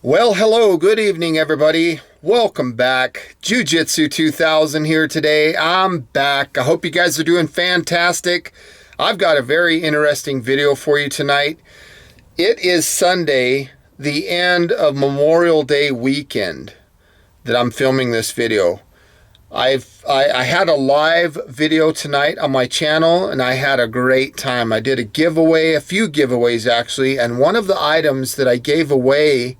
Well, hello, good evening, everybody. Welcome back. Jiu-Jitsu 2000 here today. I'm back. I hope you guys are doing fantastic. I've got a very interesting video for you tonight. It is Sunday, the end of Memorial Day weekend that I'm filming this video. I had a live video tonight on my channel and I had a great time. I did a giveaway, a few giveaways actually, and one of the items that I gave away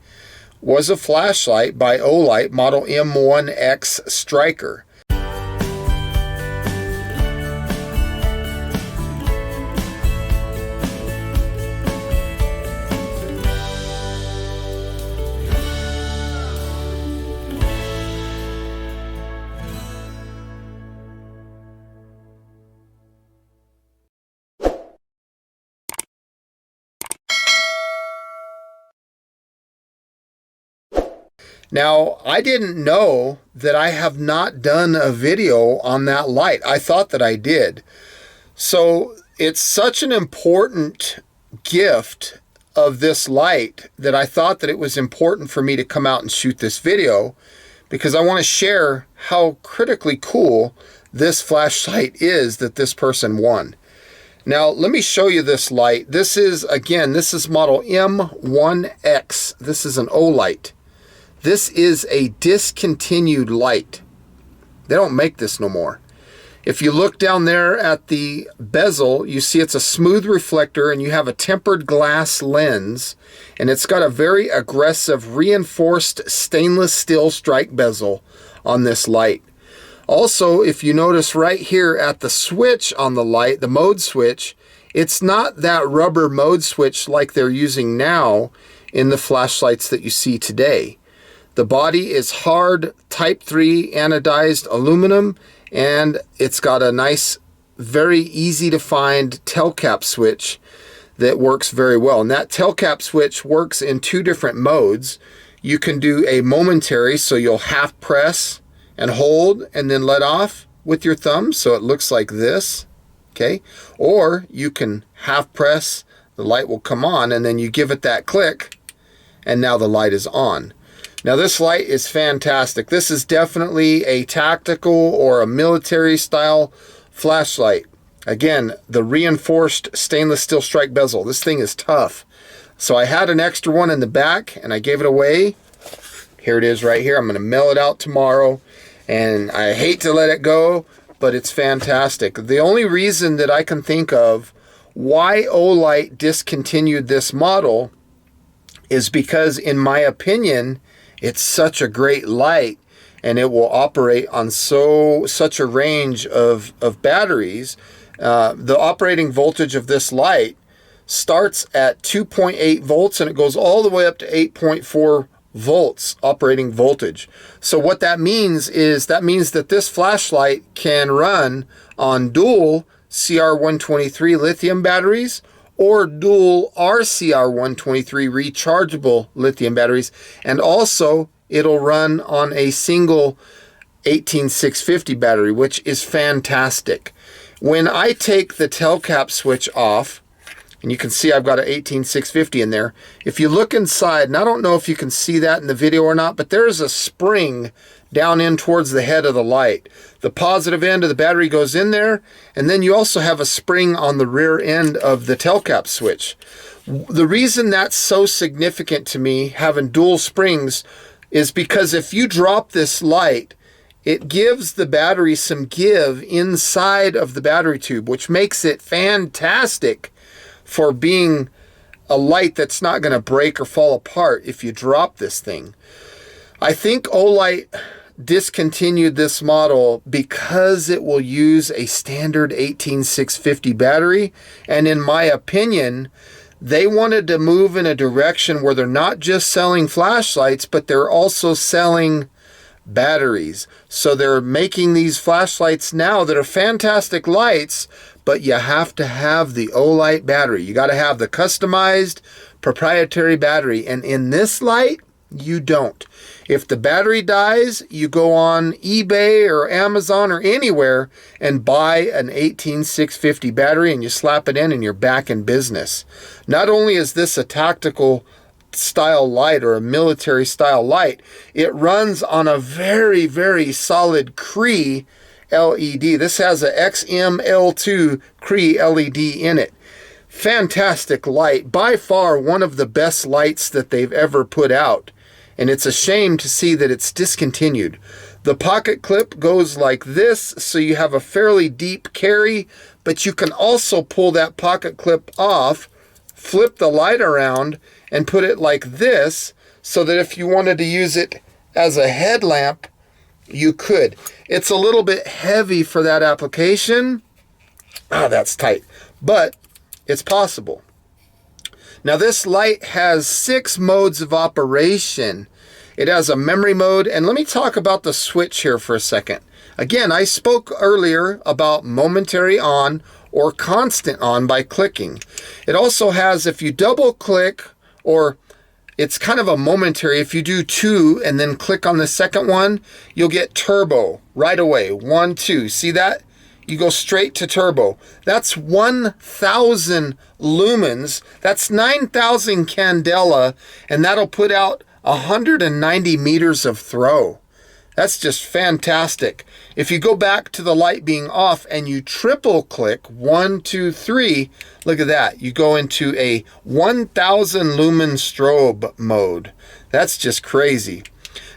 was a flashlight by Olight model M1X Striker. Now, I didn't know that I have not done a video on that light. I thought that I did. So it's such an important gift of this light that I thought that it was important for me to come out and shoot this video because I want to share how critically cool this flashlight is that this person won. Now, let me show you this light. This is, again, this is model M1X. This is an Olight. This is a discontinued light. They don't make this no more. If you look down there at the bezel, you see it's a smooth reflector and you have a tempered glass lens, and it's got a very aggressive reinforced stainless steel strike bezel on this light. Also, if you notice right here at the switch on the light, the mode switch, it's not that rubber mode switch like they're using now in the flashlights that you see today. The body is hard type 3 anodized aluminum, and it's got a nice, very easy to find tail cap switch that works very well. And that tail cap switch works in two different modes. You can do a momentary, so you'll half press and hold and then let off with your thumb, so it looks like this, okay? Or you can half press, the light will come on, and then you give it that click, and now the light is on. Now this light is fantastic. This is definitely a tactical or a military style flashlight. Again, the reinforced stainless steel strike bezel. This thing is tough. So I had an extra one in the back and I gave it away. Here it is right here. I'm going to mail it out tomorrow. And I hate to let it go, but it's fantastic. The only reason that I can think of why Olight discontinued this model is because, in my opinion, it's such a great light and it will operate on such a range of batteries. The operating voltage of this light starts at 2.8 volts and it goes all the way up to 8.4 volts operating voltage. So what that means is that this flashlight can run on dual CR123 lithium batteries or dual RCR123 rechargeable lithium batteries, and also it'll run on a single 18650 battery, which is fantastic. When I take the tail cap switch off, and you can see I've got an 18650 in there, if you look inside, and I don't know if you can see that in the video or not, but there's a spring down in towards the head of the light. The positive end of the battery goes in there, and then you also have a spring on the rear end of the tail cap switch. The reason that's so significant to me, having dual springs, is because if you drop this light, it gives the battery some give inside of the battery tube, which makes it fantastic for being a light that's not going to break or fall apart if you drop this thing. I think Olight discontinued this model because it will use a standard 18650 battery, and in my opinion, they wanted to move in a direction where they're not just selling flashlights, but they're also selling batteries. So they're making these flashlights now that are fantastic lights, but you have to have the Olight battery. You got to have the customized proprietary battery, and in this light, you don't. If the battery dies, you go on eBay or Amazon or anywhere and buy an 18650 battery and you slap it in and you're back in business. Not only is this a tactical style light or a military style light. It runs on a very, very solid Cree LED. This has a XML2 Cree LED in it. Fantastic light. By far one of the best lights that they've ever put out. And it's a shame to see that it's discontinued. The pocket clip goes like this, so you have a fairly deep carry, but you can also pull that pocket clip off, flip the light around, and put it like this, so that if you wanted to use it as a headlamp, you could. It's a little bit heavy for that application. That's tight, but it's possible. Now this light has 6 modes of operation. It has a memory mode, and let me talk about the switch here for a second. Again, I spoke earlier about momentary on or constant on by clicking. It also has, if you double click, or it's kind of a momentary, if you do 2 and then click on the second one, you'll get turbo right away. 1, 2, see that? You go straight to turbo. That's 1,000 lumens. That's 9,000 candela, and that'll put out 190 meters of throw. That's just fantastic. If you go back to the light being off and you triple click, 1, 2, 3, look at that. You go into a 1,000 lumen strobe mode. That's just crazy.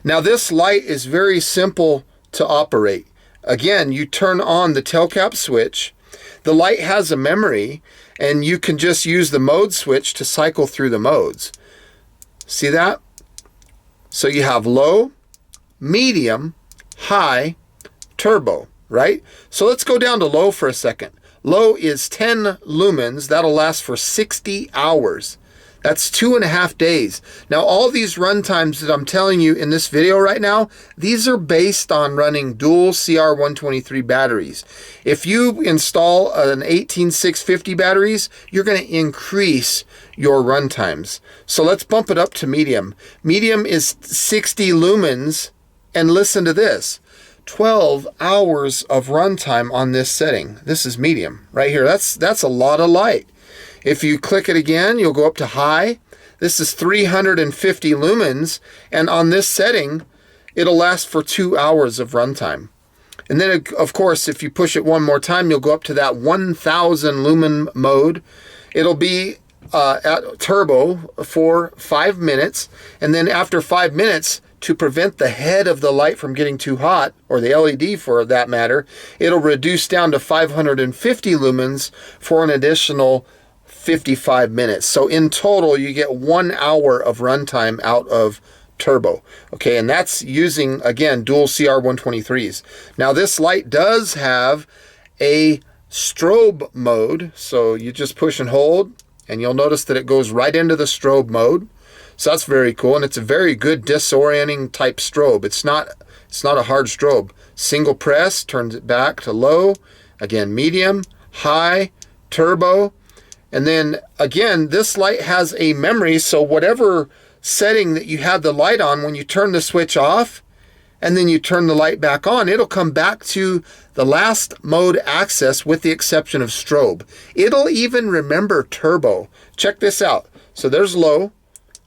Now this light is very simple to operate. Again, you turn on the tail cap switch. The light has a memory, and you can just use the mode switch to cycle through the modes. See that? So you have low, medium, high, turbo, right? So let's go down to low for a second. Low is 10 lumens. That'll last for 60 hours. That's 2.5 days. Now, all these run times that I'm telling you in this video right now, these are based on running dual CR123 batteries. If you install an 18650 batteries, you're going to increase your run times. So let's bump it up to medium. Medium is 60 lumens, and listen to this. 12 hours of runtime on this setting. This is medium right here. That's a lot of light. If you click it again, you'll go up to high. This is 350 lumens, and on this setting, it'll last for 2 hours of runtime. And then, of course, if you push it one more time, you'll go up to that 1,000 lumen mode. It'll be at turbo for 5 minutes, and then after 5 minutes, to prevent the head of the light from getting too hot, or the LED for that matter, it'll reduce down to 550 lumens for an additional 55 minutes. So in total, you get 1 hour of runtime out of turbo. Okay, and that's using, again, dual CR123s. Now this light does have a strobe mode, so you just push and hold, and you'll notice that it goes right into the strobe mode. So that's very cool, and it's a very good disorienting type strobe. It's not a hard strobe. Single press turns it back to low, again medium, high, turbo, and then again this light has a memory, so whatever setting that you had the light on, when you turn the switch off and then you turn the light back on, it'll come back to the last mode access with the exception of strobe. It'll even remember turbo. Check this out. So there's low,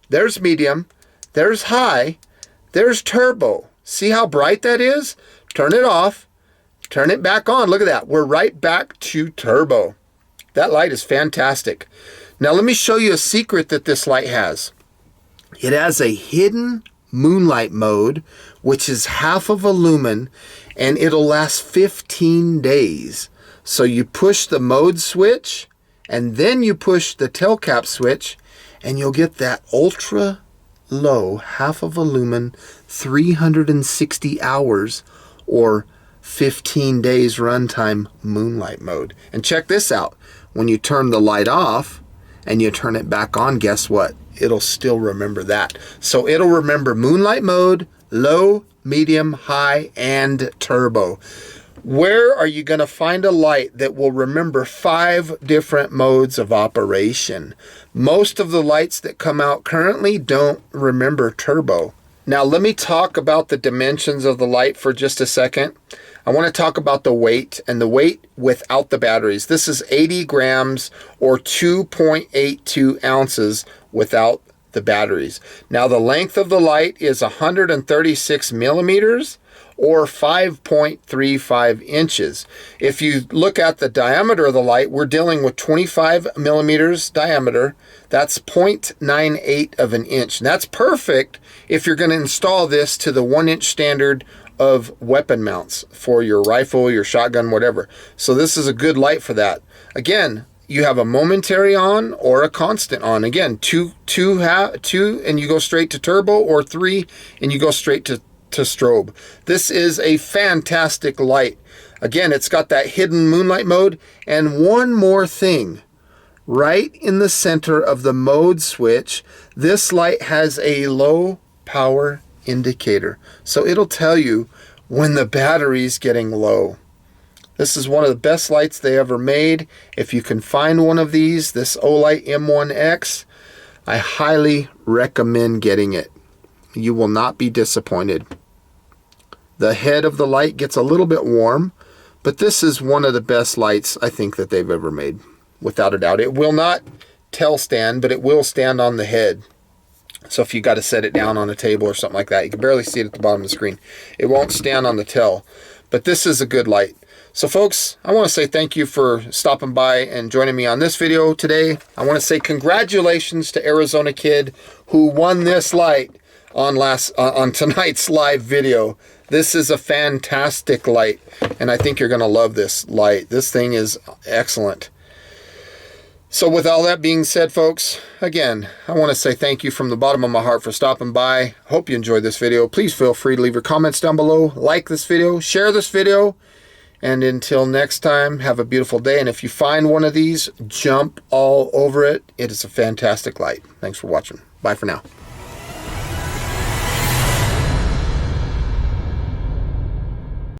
there's medium, there's high, there's turbo. See how bright that is? Turn it off, turn it back on. Look at that. We're right back to turbo. That light is fantastic. Now let me show you a secret that this light has. It has a hidden moonlight mode, which is half of a lumen, and it'll last 15 days. So you push the mode switch, and then you push the tail cap switch, and you'll get that ultra low, half of a lumen, 360 hours, or 15 days runtime moonlight mode. And check this out. When you turn the light off and you turn it back on, guess what? It'll still remember that. So it'll remember moonlight mode, low, medium, high, and turbo. Where are you going to find a light that will remember 5 different modes of operation? Most of the lights that come out currently don't remember turbo. Now let me talk about the dimensions of the light for just a second. I want to talk about the weight, and the weight without the batteries. This is 80 grams or 2.82 ounces without the batteries. Now the length of the light is 136 millimeters or 5.35 inches. If you look at the diameter of the light, we're dealing with 25 millimeters diameter. That's 0.98 of an inch. And that's perfect if you're going to install this to the 1-inch standard of weapon mounts for your rifle, your shotgun, whatever. So this is a good light for that. Again, you have a momentary on or a constant on. Again, two and you go straight to turbo, or 3 and you go straight to strobe. This is a fantastic light. Again, it's got that hidden moonlight mode. And one more thing, right in the center of the mode switch, this light has a low power indicator. So it'll tell you when the battery's getting low. This is one of the best lights they ever made. If you can find one of these, this Olight M1X, I highly recommend getting it. You will not be disappointed. The head of the light gets a little bit warm, but this is one of the best lights I think that they've ever made, without a doubt. It will not tail stand, but it will stand on the head. So if you got to set it down on a table or something like that, you can barely see it at the bottom of the screen. It won't stand on the tail, but this is a good light. So folks, I want to say thank you for stopping by and joining me on this video today. I want to say congratulations to Arizona Kid who won this light on tonight's live video. This is a fantastic light, and I think you're going to love this light. This thing is excellent. So with all that being said, folks, again, I want to say thank you from the bottom of my heart for stopping by. Hope you enjoyed this video. Please feel free to leave your comments down below, like this video, share this video, and until next time, have a beautiful day. And if you find one of these, jump all over it. It is a fantastic light. Thanks for watching. Bye for now.